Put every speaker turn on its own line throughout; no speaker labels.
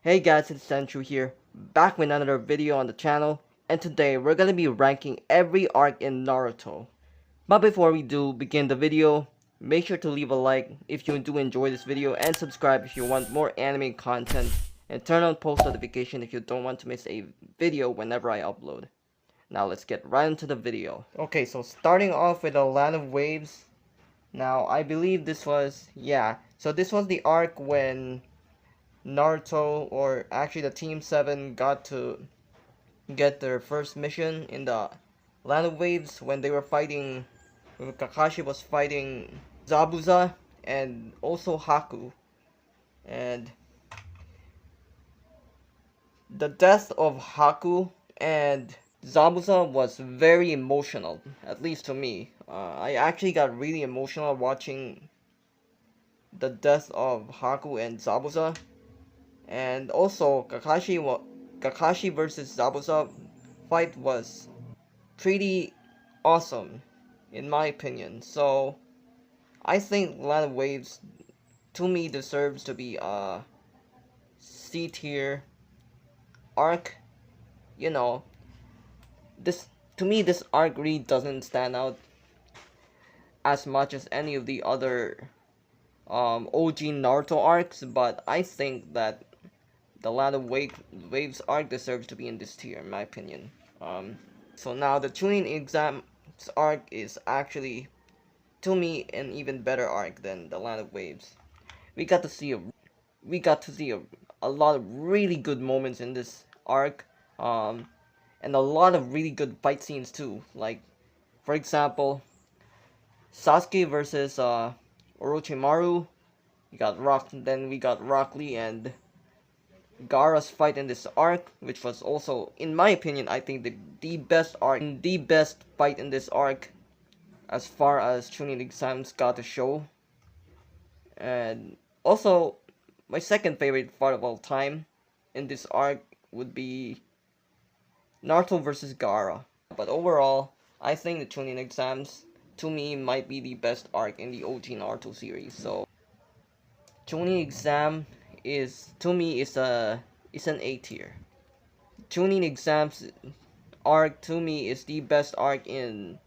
Hey guys, it's Senchu here, back with another video on the channel, and today we're gonna be ranking every arc in Naruto. But before we do begin the video, make sure to leave a like if you do enjoy this video and subscribe if you want more anime content, and turn on post notification if you don't want to miss a video whenever I upload. Now let's get right into the video. Okay, so starting off with a Land of Waves. Now I believe this was, so this was the arc when Naruto, or actually the Team 7, got to get their first mission in the Land of Waves when they were fighting, when Kakashi was fighting Zabuza and also Haku. And the death of Haku and Zabuza was very emotional, at least to me. I actually got really emotional watching the death of Haku and Zabuza. And also, Kakashi versus Zabuza fight was pretty awesome, in my opinion. So, I think Land of Waves, to me, deserves to be a C tier arc. You know, to me, this arc really doesn't stand out as much as any of the other OG Naruto arcs, but I think that the Land of Waves arc deserves to be in this tier, in my opinion. So now the Chunin Exams arc is actually, to me, an even better arc than the Land of Waves. We got to see a lot of really good moments in this arc, and a lot of really good fight scenes too. Like, for example, Sasuke versus Orochimaru. Then we got Rock Lee and Gaara's fight in this arc, which was also, in my opinion, I think the best fight in this arc, as far as Chunin Exams got to show. And also, my second favorite fight of all time in this arc would be Naruto versus Gaara. But overall, I think the Chunin Exams, to me, might be the best arc in the OG Naruto series. So, Chunin Exam is, to me, is an A tier. Chunin Exams arc, to me, is the best arc in,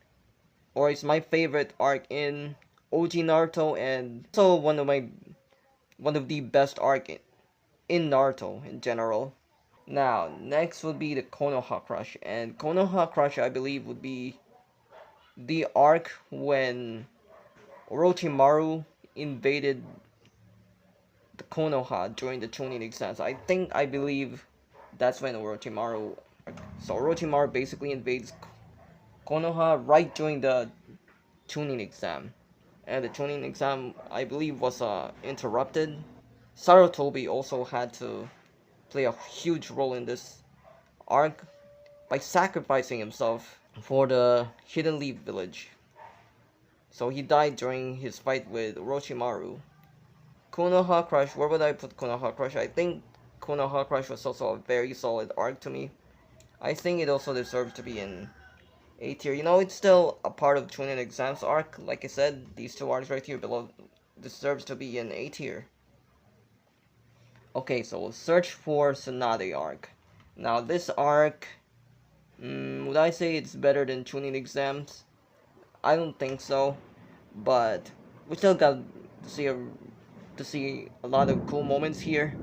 or it's my favorite arc in OG Naruto, and also one of the best arc in Naruto in general. Now, next would be the Konoha Crush, and Konoha Crush, I believe, would be the arc when Orochimaru invaded the Konoha during the Chunin Exams. I believe that's when Orochimaru basically invades Konoha right during the Chunin Exam. And the Chunin Exam, I believe, was interrupted. Sarutobi also had to play a huge role in this arc by sacrificing himself for the Hidden Leaf Village. So he died during his fight with Orochimaru. Konoha Crush, where would I put Konoha Crush? I think Konoha Crush was also a very solid arc to me. I think it also deserves to be in A tier. You know, it's still a part of Chunin Exams arc. Like I said, these two arcs right here below deserves to be in A tier. Okay, so we'll search for Tsunade arc. Now this arc, would I say it's better than Chunin Exams? I don't think so, but we still got to see a lot of cool moments here.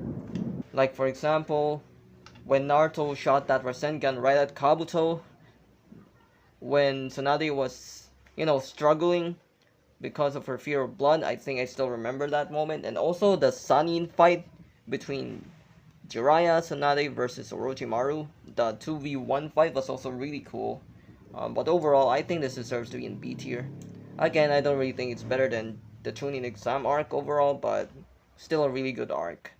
Like, for example, when Naruto shot that Rasengan right at Kabuto, when Tsunade was, struggling because of her fear of blood. I think I still remember that moment. And also the Sannin fight between Jiraiya Tsunade versus Orochimaru. The 2v1 fight was also really cool. But overall, I think this deserves to be in B tier. Again, I don't really think it's better than the Chunin Exam arc overall, but still a really good arc.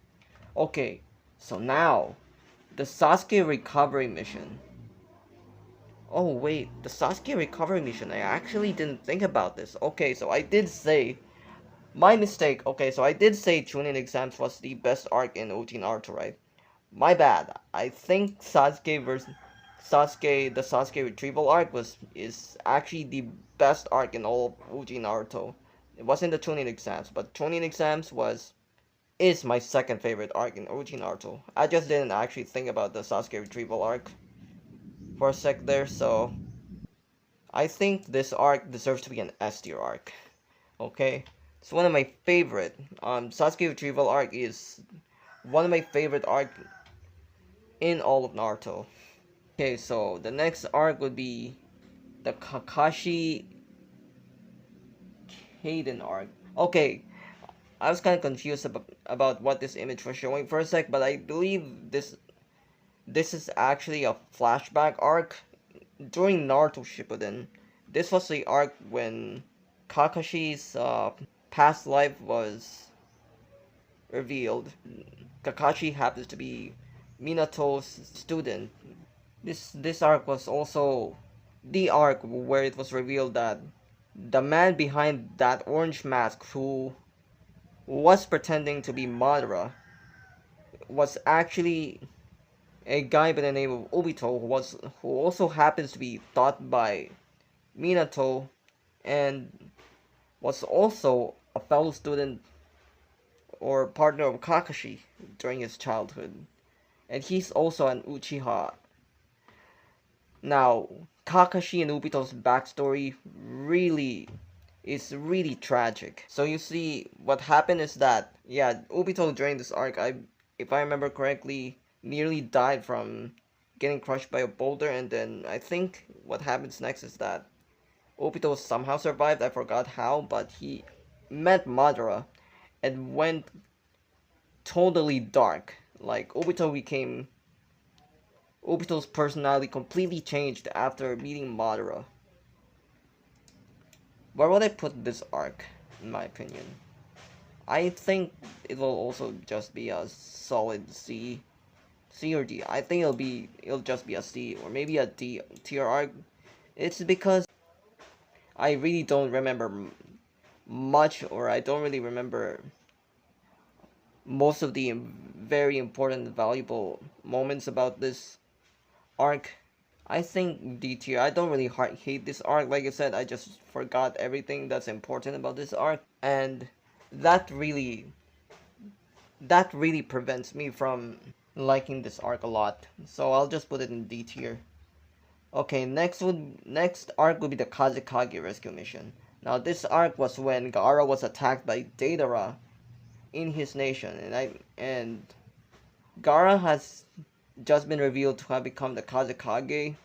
Okay, so now, the Sasuke recovery mission. Oh wait, the Sasuke recovery mission, I actually didn't think about this. Okay, so I did say, my mistake, okay, so I did say Chunin Exams was the best arc in OG Naruto, right? My bad. I think the Sasuke retrieval arc is actually the best arc in all of OG Naruto. It wasn't the Chunin Exams, but Chunin Exams was is my second favorite arc in OG Naruto. I just didn't actually think about the Sasuke retrieval arc for a sec there, so I think this arc deserves to be an S tier arc. Okay, it's one of my favorite. Sasuke retrieval arc is one of my favorite arc in all of Naruto. Okay, so the next arc would be the Kakashi Kaden arc. Okay, I was kind of confused about what this image was showing for a sec, but I believe this is actually a flashback arc during Naruto Shippuden. This was the arc when Kakashi's past life was revealed. Kakashi happens to be Minato's student. This arc was also the arc where it was revealed that the man behind that orange mask who was pretending to be Madara was actually a guy by the name of Obito who also happens to be taught by Minato and was also a fellow student or partner of Kakashi during his childhood. And he's also an Uchiha. Now, Kakashi and Obito's backstory is really tragic. So you see, what happened is that, yeah, Obito during this arc, if I remember correctly, nearly died from getting crushed by a boulder, and then I think what happens next is that Obito somehow survived, I forgot how, but he met Madara and went totally dark. Like, Obito's personality completely changed after meeting Madara. Where would I put this arc, in my opinion? I think it will also just be a solid C or D. I think it'll just be a C or maybe a D tier arc. It's because I really don't remember much, or I don't really remember most of the very important and valuable moments about this arc. I think D tier. I don't really hate this arc. Like I said, I just forgot everything that's important about this arc, and that really that really prevents me from liking this arc a lot. So I'll just put it in D tier. Okay, next arc would be the Kazekage rescue mission. Now this arc was when Gaara was attacked by Deidara in his nation, and Gaara has just been revealed to have become the Kazekage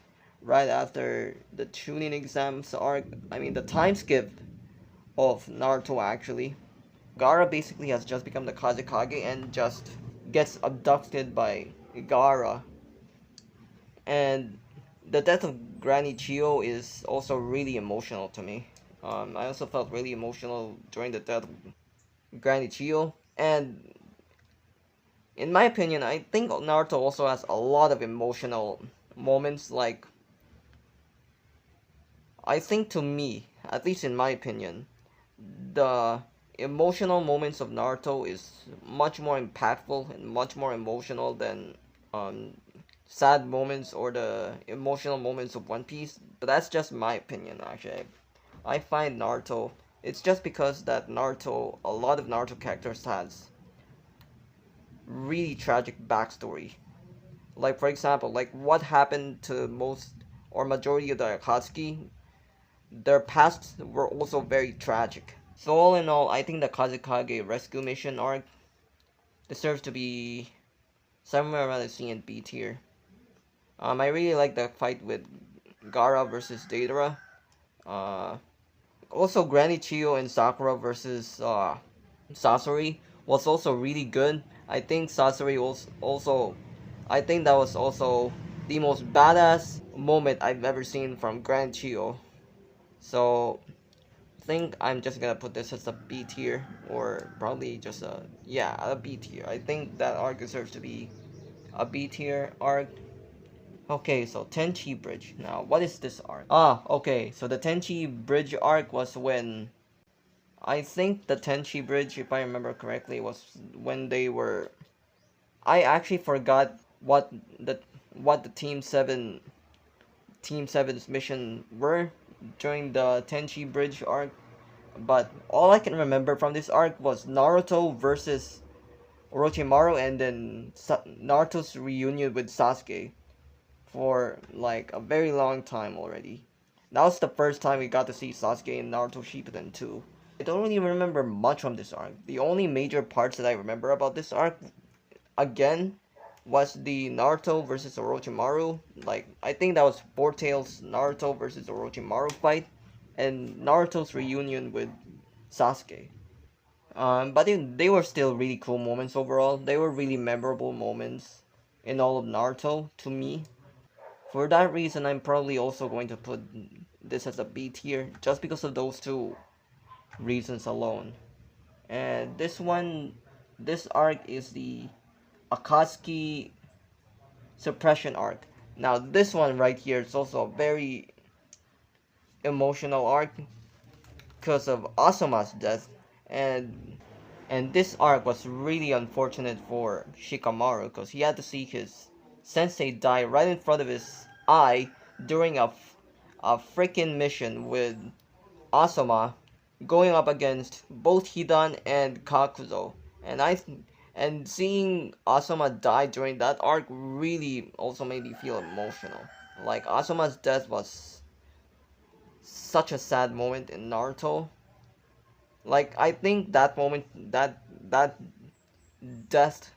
right after the Chunin exams arc. I mean the time skip of Naruto actually. Gaara basically has just become the Kazekage and just gets abducted by Gaara. And the death of Granny Chio is also really emotional to me. I also felt really emotional during the death of Granny Chio. And in my opinion, I think Naruto also has a lot of emotional moments. Like, I think to me, at least in my opinion, the emotional moments of Naruto is much more impactful and much more emotional than sad moments or the emotional moments of One Piece. But that's just my opinion, actually. I find Naruto, it's just because that Naruto, a lot of Naruto characters has really tragic backstory. Like, for example, like what happened to most or majority of the Akatsuki, their pasts were also very tragic. So all in all, I think the Kazekage rescue mission arc deserves to be somewhere around the C and B tier. I really like the fight with Gaara versus Deidara. Uh, Also, Granny Chio and Sakura versus Sasori was also really good. I think Sasori was also, I think that was also the most badass moment I've ever seen from Granny Chio. So, I think I'm just gonna put this as a B tier, or probably just a B tier. I think that arc deserves to be a B tier arc. Okay, so Tenchi Bridge. Now, what is this arc? Okay, so the Tenchi Bridge arc was when I think the Tenchi Bridge, if I remember correctly, was when they were. I actually forgot the what the Team 7's mission were during the Tenchi Bridge arc, but all I can remember from this arc was Naruto versus Orochimaru, and then Naruto's reunion with Sasuke for like a very long time already. That was the first time we got to see Sasuke in Naruto Shippuden too. I don't really remember much from this arc. The only major parts that I remember about this arc, again, was the Naruto versus Orochimaru. Like, I think that was Four Tails Naruto versus Orochimaru fight, and Naruto's reunion with Sasuke. But they were still really cool moments overall. They were really memorable moments in all of Naruto to me. For that reason, I'm probably also going to put this as a B tier, just because of those two reasons alone. And this arc is the Akatsuki suppression arc. Now, this one right here is also a very emotional arc because of Asuma's death, and this arc was really unfortunate for Shikamaru because he had to see his sensei die right in front of his eye during a freaking mission with Asuma going up against both Hidan and Kakuzo. And and seeing Asuma die during that arc really also made me feel emotional. Like, Asuma's death was such a sad moment in Naruto. Like, I think that moment, that death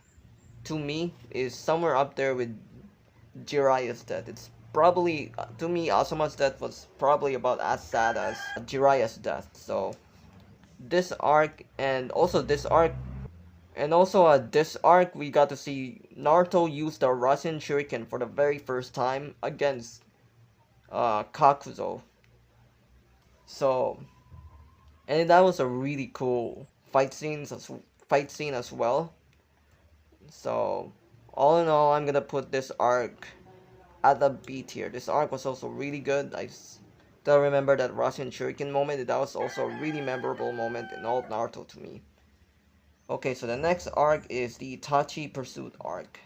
to me is somewhere up there with Jiraiya's death. It's probably, to me, Asuma's death was probably about as sad as Jiraiya's death. So this arc, and also this arc, we got to see Naruto use the Rasen Shuriken for the very first time against Kakuzo. So, and that was a really cool fight scene as well. So, all in all, I'm gonna put this arc at the B tier. This arc was also really good. I still remember that Rasen Shuriken moment. That was also a really memorable moment in all of Naruto to me. Okay, so the next arc is the Itachi Pursuit arc.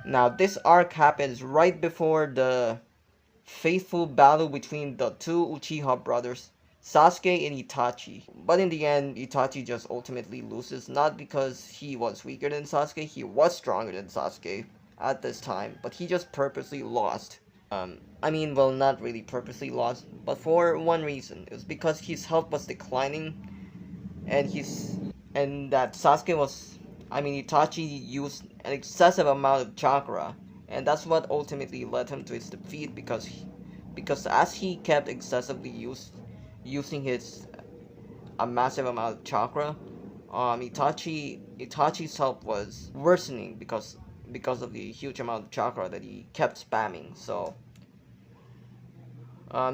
Now, this arc happens right before the faithful battle between the two Uchiha brothers, Sasuke and Itachi. But in the end, Itachi just ultimately loses, not because he was weaker than Sasuke, he was stronger than Sasuke at this time, but he just purposely lost. Well, not really purposely lost, but for one reason. It was because his health was declining, and that Sasuke was, Itachi used an excessive amount of chakra, and that's what ultimately led him to his defeat, because as he kept excessively using a massive amount of chakra, Itachi's health was worsening because of the huge amount of chakra that he kept spamming. So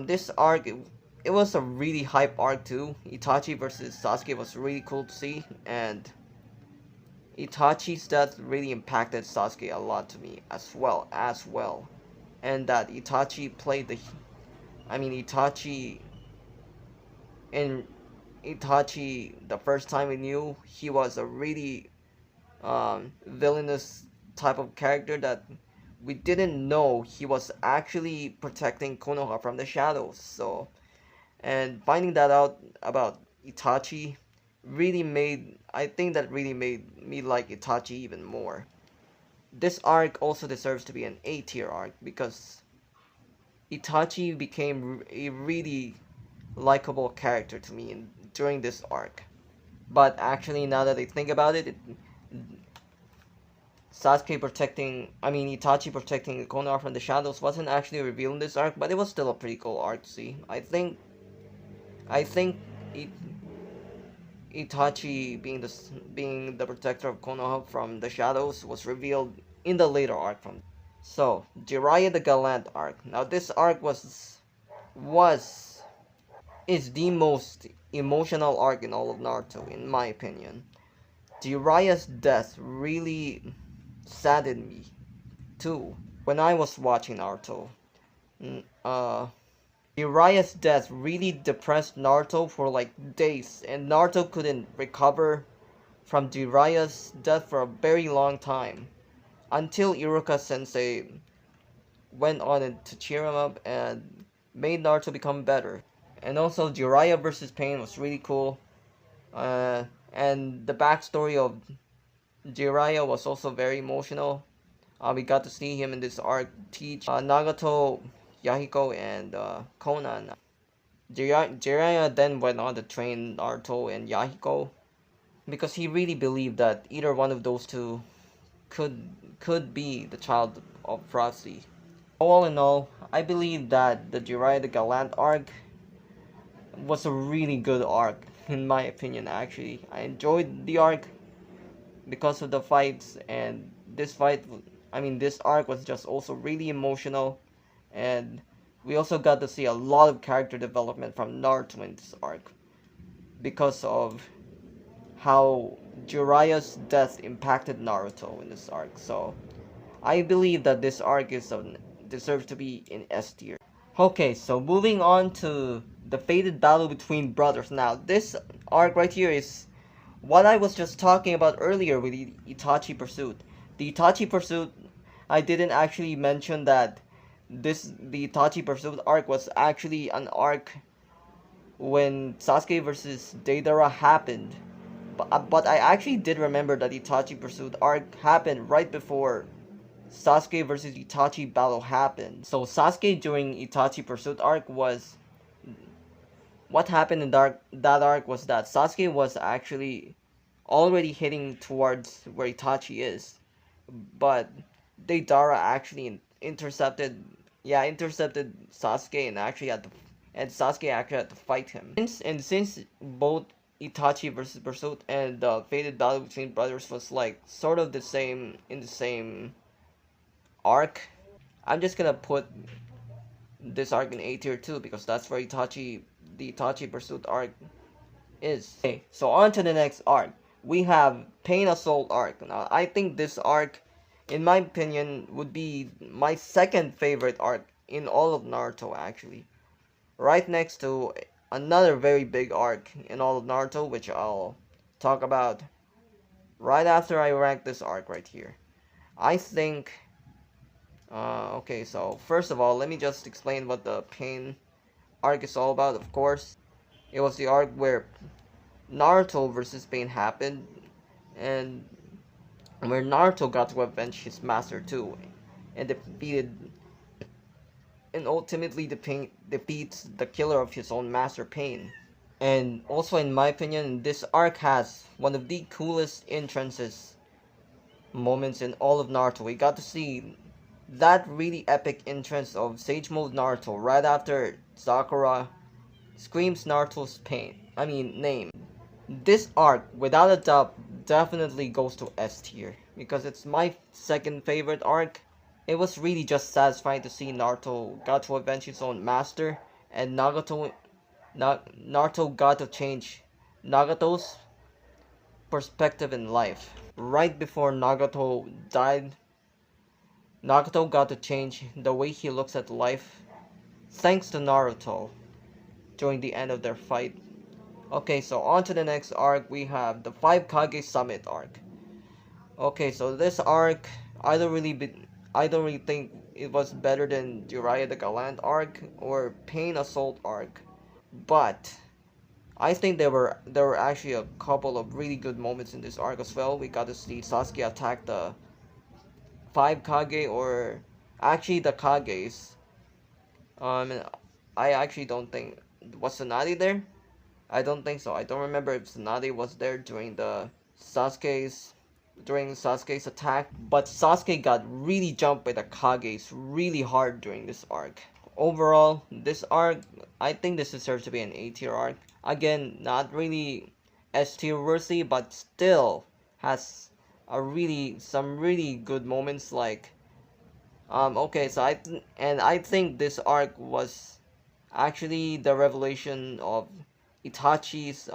this arc, it was a really hype arc too. Itachi versus Sasuke was really cool to see, and Itachi's death really impacted Sasuke a lot to me as well. And that Itachi played Itachi in Itachi, the first time we knew, he was a really villainous type of character that we didn't know he was actually protecting Konoha from the shadows. So, and finding that out about Itachi I think that really made me like Itachi even more. This arc also deserves to be an A tier arc because Itachi became a really likable character to me during this arc. But actually, now that I think about it, Itachi protecting Konoha from the shadows wasn't actually revealed in this arc, but it was still a pretty cool arc to see. I think Itachi being the protector of Konoha from the shadows was revealed in the later arc from. So, Jiraiya the Gallant arc. Now this arc is the most emotional arc in all of Naruto, in my opinion. Jiraiya's death really saddened me too when I was watching Naruto. Jiraiya's death really depressed Naruto for like days, and Naruto couldn't recover from Jiraiya's death for a very long time until Iruka Sensei went on to cheer him up and made Naruto become better. And also, Jiraiya versus Pain was really cool. And the backstory of Jiraiya was also very emotional. We got to see him in this arc teach Nagato, Yahiko, and Conan. Jiraiya then went on to train Naruto and Yahiko because he really believed that either one of those two could be the child of prophecy. All in all, I believe that the Jiraiya the Gallant arc was a really good arc, in my opinion. Actually, I enjoyed the arc because of the fights, and this arc was just also really emotional, and we also got to see a lot of character development from Naruto in this arc because of how Jiraiya's death impacted Naruto in this arc. So I believe that this arc deserves to be in S tier. Okay, so moving on to the fated battle between brothers. Now, this arc right here is what I was just talking about earlier with the Itachi Pursuit. The Itachi Pursuit, I didn't actually mention that the Itachi Pursuit arc was actually an arc when Sasuke versus Deidara happened. But I actually did remember that Itachi Pursuit arc happened right before Sasuke versus Itachi battle happened. So Sasuke during Itachi Pursuit arc was what happened in that arc was that Sasuke was actually already heading towards where Itachi is, but Deidara actually intercepted Sasuke and Sasuke actually had to fight him. Since both Itachi versus Pursuit and the fated battle between brothers was like sort of the same in the same arc, I'm just gonna put this arc in A tier too because that's where the Itachi Pursuit arc is. Okay, so on to the next arc. We have Pain Assault arc. Now, I think this arc, in my opinion, would be my second favorite arc in all of Naruto, actually. Right next to another very big arc in all of Naruto, which I'll talk about right after I rank this arc right here. I think... okay, so first of all, let me just explain what the Pain arc is all about, of course. It was the arc where Naruto versus Pain happened, and where Naruto got to avenge his master too, and ultimately defeats the killer of his own master, Pain. And also, in my opinion, this arc has one of the coolest entrances moments in all of Naruto. We got to see that really epic entrance of Sage Mode Naruto right after Sakura screams Naruto's name. This arc, without a doubt, definitely goes to S tier because it's my second favorite arc. It was really just satisfying to see Naruto got to avenge his own master, and Naruto got to change Nagato's perspective in life. Right before Nagato died, Nagato got to change the way he looks at life thanks to Naruto during the end of their fight. Okay, so on to the next arc, we have the 5 Kage Summit arc. Okay, so this arc, I don't really think it was better than Jiraiya the Gallant arc or Pain Assault arc, but I think there were actually a couple of really good moments in this arc as well. We got to see Sasuke attack the 5 Kage, or actually the Kages. I actually don't think, was Tsunade there? I don't think so. I don't remember if Tsunade was there during Sasuke's attack, but Sasuke got really jumped by the Kages really hard during this arc. Overall, this arc, I think this deserves to be an A tier arc. Again, not really S tier worthy, but still has some really good moments like okay, so I think this arc was actually the revelation of Itachi's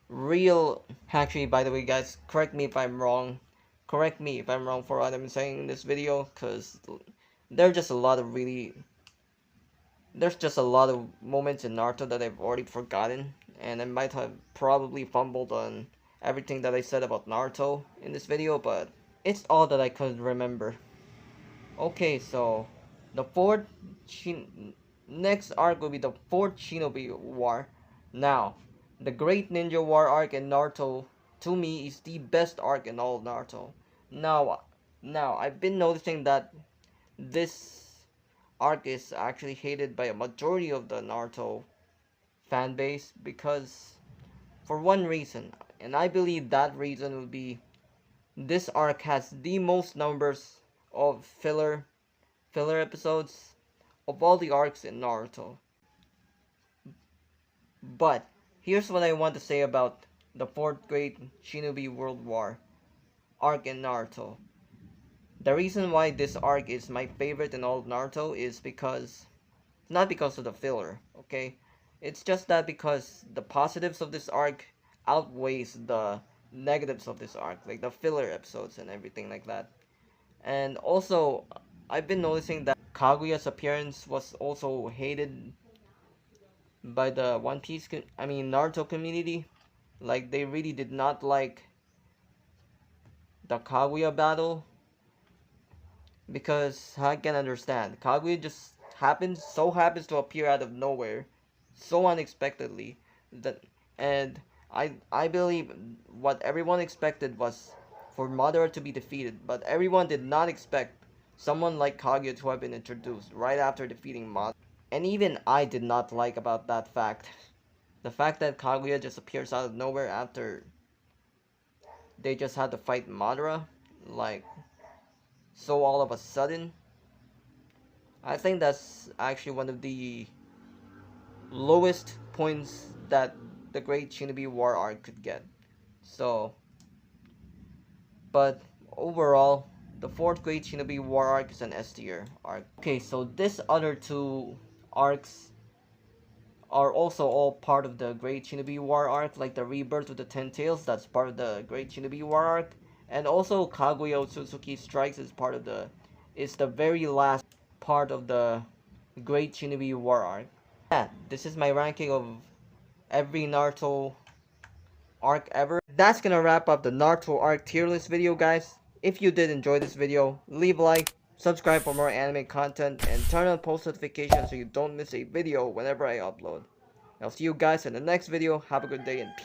real. Actually, by the way, guys, correct me if I'm wrong. Correct me if I'm wrong for what I'm saying in this video, because there's just a lot of there's just a lot of moments in Naruto that I've already forgotten, and I might have probably fumbled on everything that I said about Naruto in this video, but it's all that I could remember. Okay, so the next arc will be the fourth Shinobi War. Now, the Great Ninja War arc in Naruto to me is the best arc in all of Naruto. Now, now I've been noticing that this arc is actually hated by a majority of the Naruto fan base because for one reason, and I believe that reason will be this arc has the most numbers of filler episodes of all the arcs in Naruto. But here's what I want to say about the fourth great Shinobi World War arc in Naruto. The reason why this arc is my favorite in all of Naruto is because not because of the filler, okay? It's just that because the positives of this arc outweighs the negatives of this arc, like the filler episodes and everything like that. And also, I've been noticing that Kaguya's appearance was also hated by the Naruto community. Like they really did not like the Kaguya battle because I can understand. Kaguya just happens to appear out of nowhere, so unexpectedly that, and I believe what everyone expected was for Madara to be defeated, but everyone did not expect someone like Kaguya to have been introduced right after defeating Madara. And even I did not like about that fact. The fact that Kaguya just appears out of nowhere after they just had to fight Madara, like, so all of a sudden. I think that's actually one of the lowest points that the Great Shinobi War arc could get. So, but overall, the fourth Great Shinobi War arc is an S tier arc. Okay, so this other two arcs are also all part of the Great Shinobi War arc, like the Rebirth of the Ten Tails, that's part of the Great Shinobi War arc, and also Kaguya Otsutsuki Strikes is the very last part of the Great Shinobi War arc. Yeah, this is my ranking of every Naruto arc ever. That's gonna wrap up the Naruto arc tier list video, guys. If you did enjoy this video, leave a like, subscribe for more anime content, and turn on post notifications so you don't miss a video whenever I upload. I'll see you guys in the next video. Have a good day and peace.